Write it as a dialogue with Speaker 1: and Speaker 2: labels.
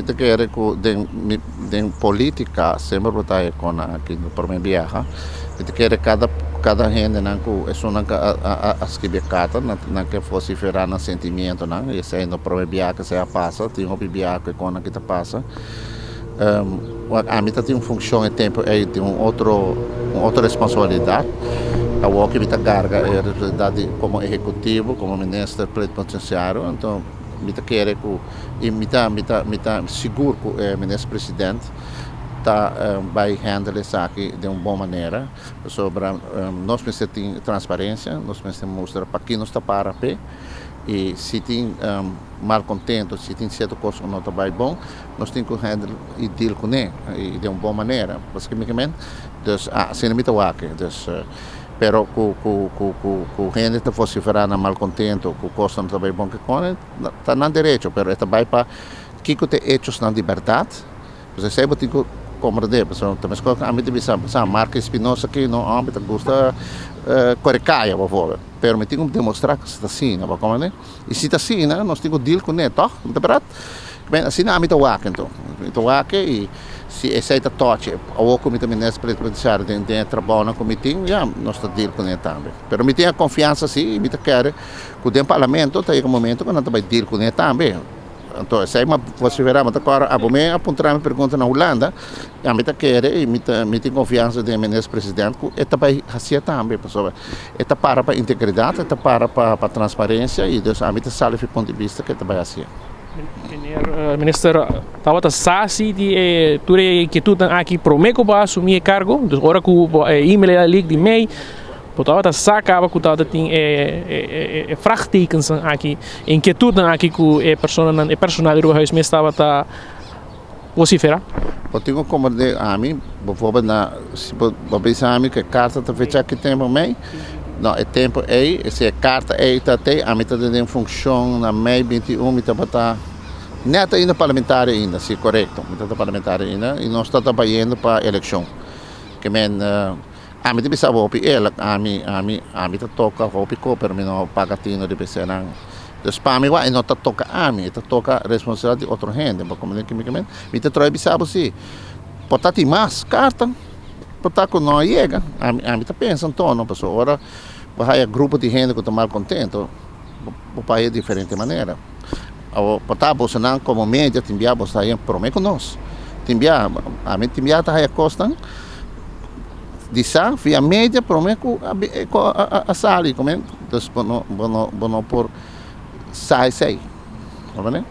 Speaker 1: Ito kaya ko den politika sempre tayo ko na aqui no Promebiaha. Ito kaya cada gente não ko é só não escrever carta não que fosse ferar no sentimento não e sai no Promebiaha que se passa tem um Promebiaha que quando que passa a mim tem função e tempo é tem outra responsabilidade a o que me carga é a responsabilidade como executivo como ministro plenipotenciário então me quer que me seguro que o ministro presidente vai handle isso aqui de uma boa maneira sobre nós precisamos ter transparência nós precisamos mostrar para quem nos está para pé e se tem mal contento se tem certa coisa que não está bem bom nós temos que handle e deal com ele de uma boa maneira basicamente dus assim me está aqui dus pero o gente está vociferando mal contento que o custo não está bem bom que com está na direito pero está bem para que tem hechos na liberdade você sabe que compreender pessoal também a mim também sabe Marca Espinosa que não a mim gosta Corecaia por favor pero me tenho que demonstrar que está assim não como né e se está assim né nós temos que deal com ele toh não é verdade bem assim a mim está aqui então e se esse está toque o comitê ministro plenipotenciário tem trabalho no comitê já nós está deal com ele também pero me tenho a confiança sim me quer que o parlamento tem um momento que não está deal com ele também então se você verá mas agora a mim apontar uma pergunta na Holanda a mim quer e me tem confiança do ministro presidente que está vai fazer também pessoal está para integridade está para transparência e Deus a mim sabe do ponto de vista que está vai fazer
Speaker 2: Minister, tawat sasi di ture que tu aqui promeco para assumir cargo, dus ora ku e-mail leak di mei, tawat saka ku tawat ting vraagtekens aqui, inquietude aqui ku personal do huismeester tawat vocifera.
Speaker 1: Eu tenho como de a mim, bijvoorbeeld na se pensar a mim que carta tá fecha que tem também. Não, é tempo aí, se carta aí tá tem, a mim tá em função na mei 21 me tá botar neta ainda parlamentar ainda, se correto, me tá parlamentar ainda e nós está trabalhando para eleição. Que men a mim deve saber o ela a mim tá toca o pico per mim não paga tino de pensar dus para mim vai não tá toca a mim tá toca responsabilidade de outra gente, como nem que me tá trai bisabo se potati mais carta potaco não chega a mim tá pensando então pessoal ora vai grupo de gente que tá mal contento o país de diferente maneira o potabo se não como média timbia você aí promete nós timbia a mim timbia tá aí costa di sa via média promete a sali como dus bono por sai tá vendo